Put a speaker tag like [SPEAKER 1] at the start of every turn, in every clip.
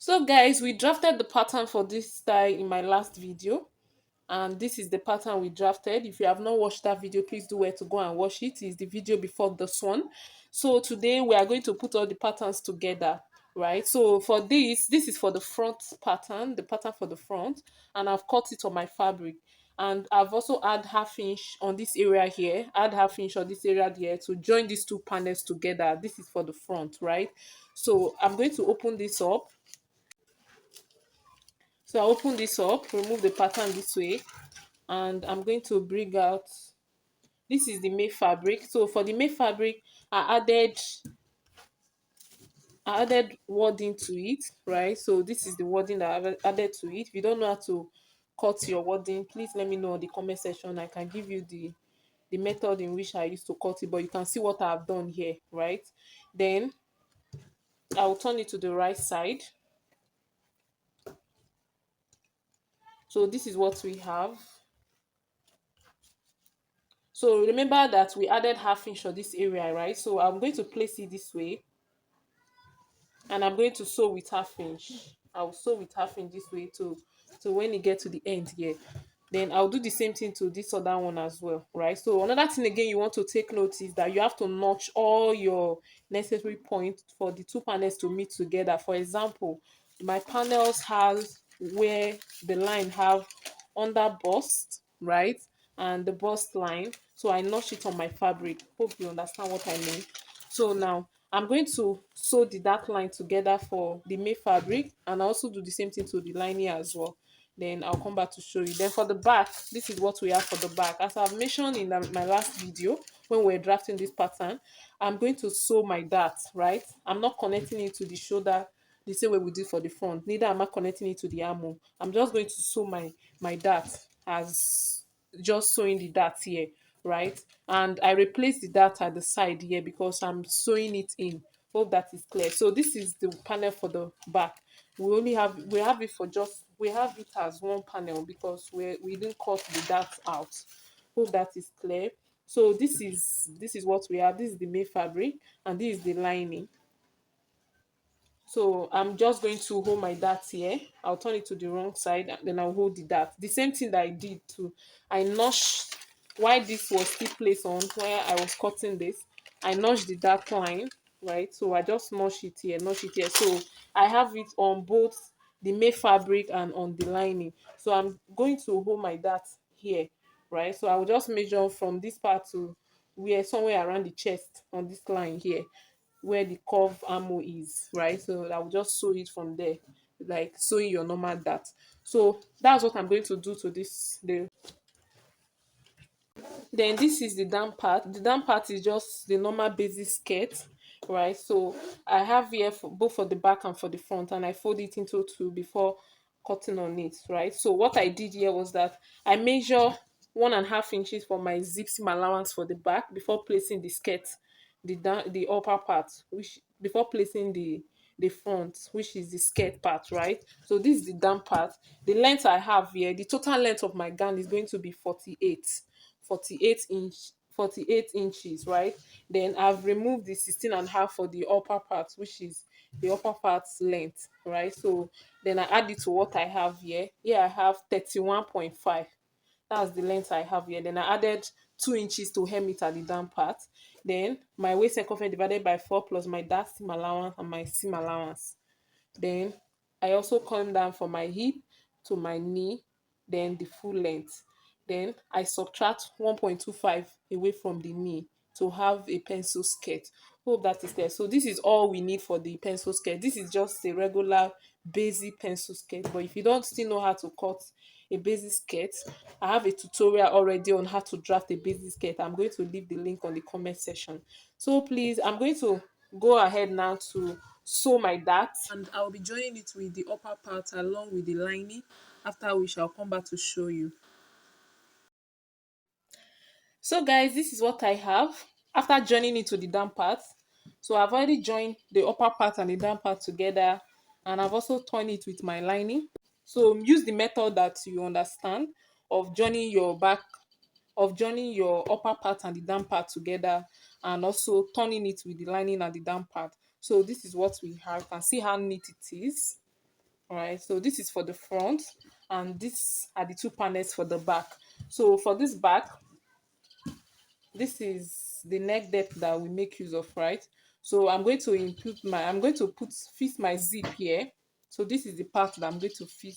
[SPEAKER 1] So guys, we drafted the pattern for this style in my last video, and this is the pattern we drafted. If you have not watched that video, please do where to go and watch it. It's the video before this one. So today we are going to put all the patterns together, right? So for this is for the front pattern, the pattern for the front, and I've cut it on my fabric. And I've also add half inch on this area here, add half inch on this area there to join these two panels together. This is for the front, right? So I'm going to open this up. So I open this up, remove the pattern this way, and I'm going to bring out, this is the main fabric. So for the main fabric, I added wording to it, right? So this is the wording that I've added to it. If you don't know how to cut your wording, please let me know in the comment section. I can give you the method in which I used to cut it, but you can see what I've done here, right? Then I'll turn it to the right side. So this is what we have. So remember that we added half inch on this area, right? So I'm going to place it this way, and I'm going to sew with half inch. I'll sew with half inch this way too. So when you get to the end here, then I'll do the same thing to this other one as well, right? So another thing again you want to take note is that you have to notch all your necessary points for the two panels to meet together. For example, my panels has where the line have under bust, right, and the bust line. So I notch it on my fabric. Hope you understand what I mean. So now I'm going to sew the dark line together for the main fabric, and I also do the same thing to the lining as well. Then I'll come back to show you. Then for the back, this is what we have for the back. As I've mentioned in my last video when we're drafting this pattern, I'm going to sew my dart, right? I'm not connecting it to the shoulder the same way we did for the front. Neither am I connecting it to the armhole. I'm just going to sew my dart as just sewing the dart here, right? And I replace the dart at the side here because I'm sewing it in. Hope that is clear. So this is the panel for the back. We have it for just, we have it as one panel because we didn't cut the dart out. Hope that is clear. So this is what we have. This is the main fabric, and this is the lining. So I'm just going to hold my dart here. I'll turn it to the wrong side, and then I'll hold the dart. The same thing that I did too. I notched, while this was still placed on where I was cutting this, I notched the dart line, right? So I just notch it here, notch it here. So I have it on both the main fabric and on the lining. So I'm going to hold my dart here, right? So I will just measure from this part to where somewhere around the chest on this line here, where the curve armhole is, right? So I will just sew it from there, like sewing your normal dart. So that's what I'm going to do to this. Then this is the down part. The down part is just the normal basic skirt, right? So I have here for both for the back and for the front, and I fold it into two before cutting on it, right? So what I did here was that I measure 1.5 inches for my zip seam allowance for the back before placing the skirt, the upper part, which before placing the front, which is the skirt part, right? So this is the down part. The length I have here, the total length of my gown is going to be 48 inches, right? Then I've removed the 16.5 for the upper part, which is the upper part's length, right? So then I add it to what I have here. Here I have 31.5. That's the length I have here. Then I added 2 inches to hem it at the down part. Then my waist circumference divided by 4 plus my dart seam allowance and my seam allowance. Then I also come down from my hip to my knee, then the full length. Then I subtract 1.25 away from the knee to have a pencil skirt. Hope that is there. So this is all we need for the pencil skirt. This is just a regular basic pencil skirt. But if you don't still know how to cut a basic skirt, I have a tutorial already on how to draft a basic skirt. I'm going to leave the link on the comment section. So please, I'm going to go ahead now to sew my dart, and I'll be joining it with the upper part along with the lining, after which I'll come back to show you. So guys, this is what I have after joining it to the down part. So I've already joined the upper part and the down part together, and I've also torn it with my lining. So use the method that you understand of joining your back, of joining your upper part and the down part together, and also turning it with the lining and the down part. So this is what we have. You can see how neat it is. All right, so this is for the front, and these are the two panels for the back. So for this back, this is the neck depth that we make use of, right? So I'm going to fit my zip here. So this is the part that I'm going to fit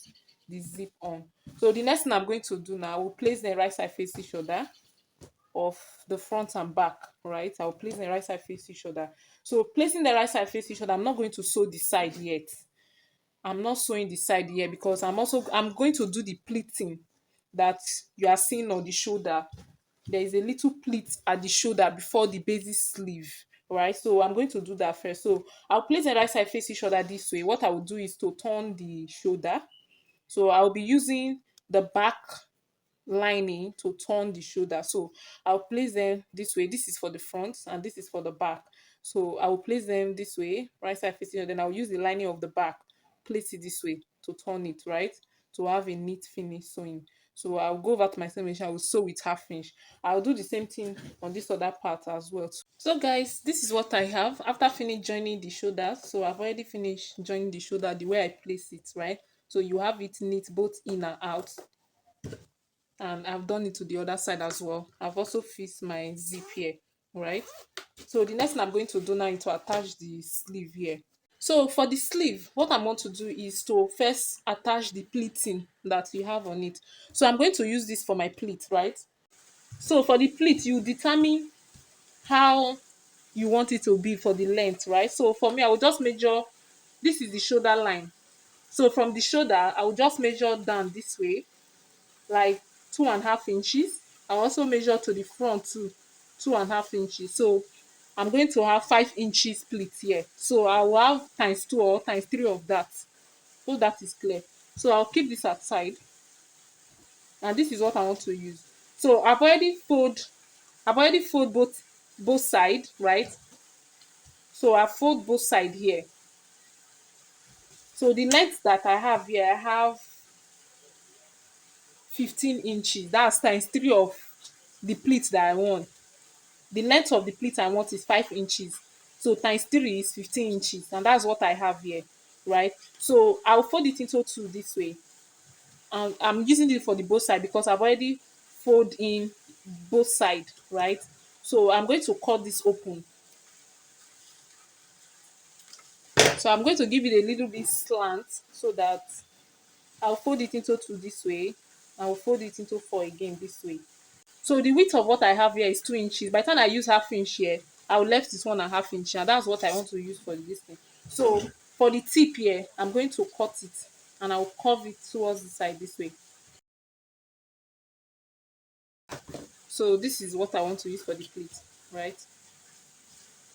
[SPEAKER 1] the zip on. So the next thing I'm going to do now, I will place the right side face each other of the front and back, right? I'll place the right side face each other. So placing the right side face each other, I'm not going to sew the side yet. I'm not sewing the side here because I'm going to do the pleating that you are seeing on the shoulder. There is a little pleat at the shoulder before the basic sleeve, right? So I'm going to do that first. So I'll place the right side face each other this way. What I will do is to turn the shoulder. So I'll be using the back lining to turn the shoulder. So I'll place them this way. This is for the front and this is for the back. So I will place them this way, right side facing, and then I'll use the lining of the back, place it this way to turn it, right? To have a neat finish sewing. So I'll go over to my sewing machine, I will sew with half inch. I'll do the same thing on this other part as well. So guys, this is what I have after finish joining the shoulder. So I've already finished joining the shoulder the way I place it, right? So you have it neat both in and out, and I've done it to the other side as well. I've also fixed my zip here, right? So the next thing I'm going to do now is to attach the sleeve here. So for the sleeve, what I want to do is to first attach the pleating that you have on it. So I'm going to use this for my pleat, right? So for the pleat, you determine how you want it to be for the length, right? So for me, I will just measure, this is the shoulder line. So from the shoulder, I will just measure down this way, like 2.5 inches. I also measure to the front too, 2.5 inches. So I'm going to have 5 inches split here. So I will have times two or times three of that. So that is clear. So I'll keep this aside. And this is what I want to use. So I've already fold both side, right? So I fold both side here. So the length that I have here, I have 15 inches. That's times three of the pleat that I want. The length of the pleat I want is 5 inches. So times three is 15 inches, and that's what I have here, right? So I'll fold it into two this way. And I'm using it for the both side because I've already fold in both side, right? So I'm going to cut this open. So I'm going to give it a little bit slant so that I'll fold it into two this way. I'll fold it into four again this way. So the width of what I have here is 2 inches. By the time I use half inch here, I will left this 1.5 inch, and that's what I want to use for this thing. So for the tip here, I'm going to cut it and I'll curve it towards the side this way. So this is what I want to use for the pleat, right?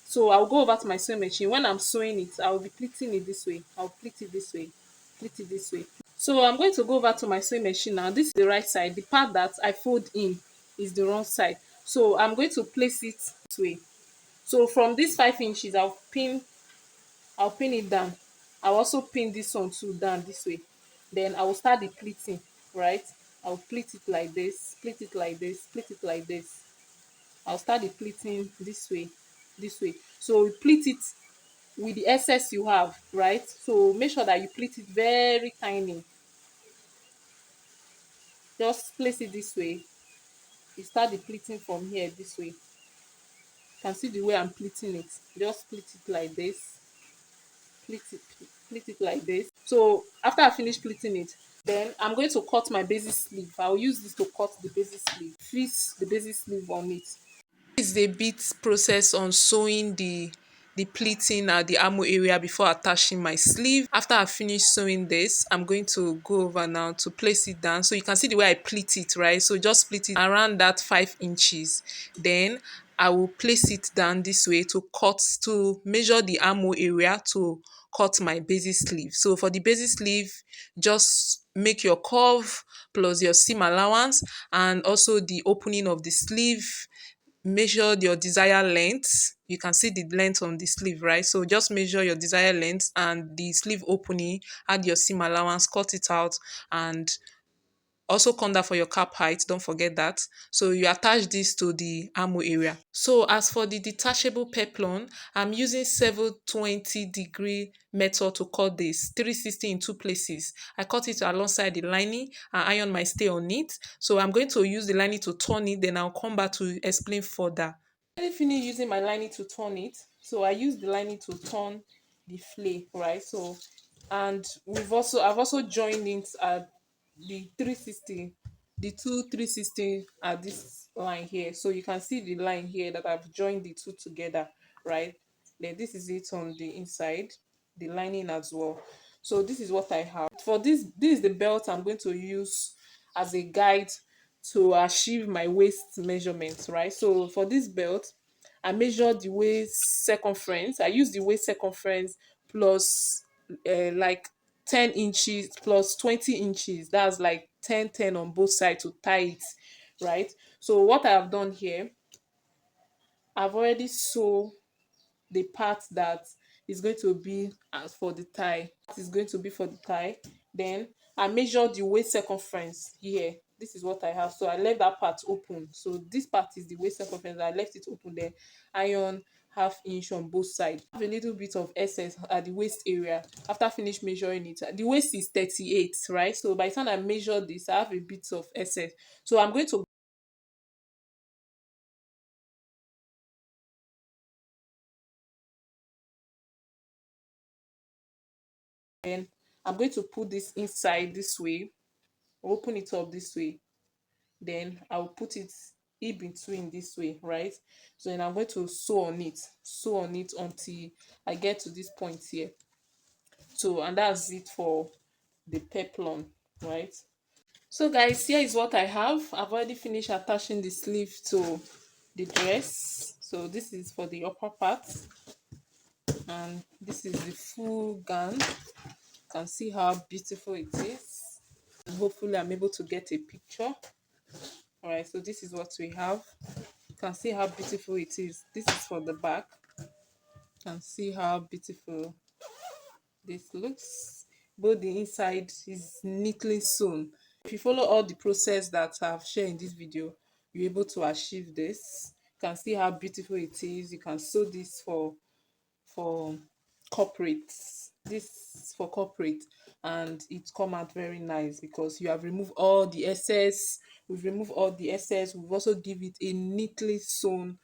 [SPEAKER 1] So I'll go over to my sewing machine. When I'm sewing it, I'll be pleating it this way. I'll pleat it this way, pleat it this way. So I'm going to go over to my sewing machine now. This is the right side. The part that I fold in is the wrong side. So I'm going to place it this way. So from these 5 inches, I'll pin it down. I'll also pin this one too down this way. Then I will start the pleating, right? I'll pleat it like this, pleat it like this, pleat it like this. I'll start the pleating this way, this way. So you pleat it with the excess you have, right? So make sure that you pleat it very tiny. Just place it this way. You start the pleating from here this way. You can see the way I'm pleating it. Just pleat it like this. Pleat it, pleat it like this. So after I finish pleating it, then I'm going to cut my basic sleeve. I'll use this to cut the basic sleeve. Fix the basic sleeve on it. This is the bit process on sewing the pleating at the armhole area before attaching my sleeve. After I finish sewing this, I'm going to go over now to place it down. So you can see the way I pleat it, right? So just split it around that 5 inches. Then I will place it down this way to measure the armhole area to cut my basic sleeve. So for the basic sleeve, just make your curve plus your seam allowance and also the opening of the sleeve. Measure your desired length. You can see the length on the sleeve, right? So just measure your desired length and the sleeve opening, add your seam allowance, cut it out, and Also conda for your cap height, don't forget that. So you attach this to the armhole area. So as for the detachable peplum, I'm using 720-degree method to cut this 360 in two places. I cut it alongside the lining and iron my stay on it. So I'm going to use the lining to turn it, then I'll come back to explain further. I already finished using my lining to turn it. So I use the lining to turn the flay, right? So and I've also joined it at the 360, the two 360 at this line here. So you can see the line here that I've joined the two together, right? Then this is it on the inside, the lining as well. So this is what I have for this is the belt I'm going to use as a guide to achieve my waist measurements, right? So for this belt, I measured the waist circumference. I use the waist circumference plus like 10 inches plus 20 inches. That's like 10 on both sides to tie it, right? So what I have done here, I've already sewn the part that is going to be as for the tie. It is going to be for the tie. Then I measured the waist circumference here. This is what I have. So I left that part open. So this part is the waist circumference. I left it open there. Iron 1/2 inch on both sides. I have a little bit of excess at the waist area after finish measuring it. The waist is 38, right? So by the time I measure this, I have a bit of excess. So I'm going to put this inside this way, open it up this way, then I'll put it in between this way, right? So then I'm going to sew on it until I get to this point here. So and that's it for the peplum, right? So guys, here is what I have. I've already finished attaching the sleeve to the dress. So this is for the upper part, and this is the full gown. You can see how beautiful it is. And hopefully I'm able to get a picture. All right, so this is what we have. You can see how beautiful it is. This is for the back. You can see how beautiful this looks. Both the inside is neatly sewn. If you follow all the process that I've shared in this video, you're able to achieve this. You can see how beautiful it is. You can sew this for corporate. This is for corporate, and it come out very nice because you have removed all the excess. We've removed all the excess. We've also give it a neatly sewn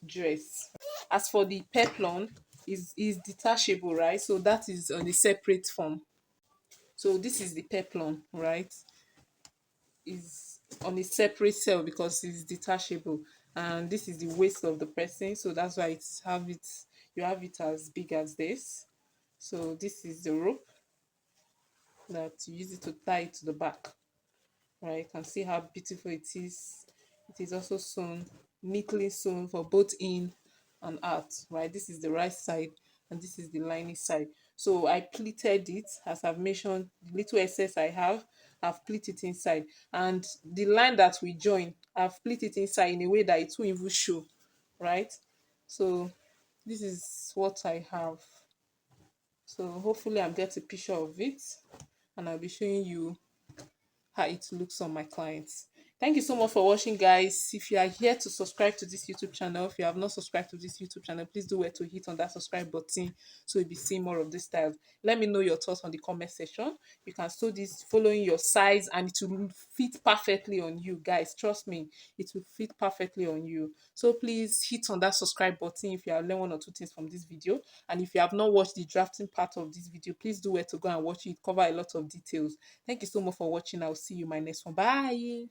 [SPEAKER 1] dress. As for the peplum, is detachable, right? So that is on a separate form. So this is the peplum, right? Is on a separate cell because it's detachable, and this is the waist of the person. So that's why it's have it. You have it as big as this. So this is the rope that you use it to tie it to the back, right? You can see how beautiful it is. It is also sewn, neatly sewn for both in and out, right? This is the right side and this is the lining side. So I pleated it as I've mentioned. The little excess I have, I've pleated it inside, and the line that we join, I've pleated it inside in a way that it will even show, right? So this is what I have. So hopefully I'll get a picture of it and I'll be showing you how it looks on my clients. Thank you so much for watching, guys. If you are here to subscribe to this YouTube channel, if you have not subscribed to this YouTube channel, please do where to hit on that subscribe button so you'll be seeing more of this style. Let me know your thoughts on the comment section. You can sew this following your size and it will fit perfectly on you, guys. Trust me, it will fit perfectly on you. So please hit on that subscribe button if you have learned one or two things from this video. And if you have not watched the drafting part of this video, please do where to go and watch it. Cover a lot of details. Thank you so much for watching. I'll see you in my next one. Bye.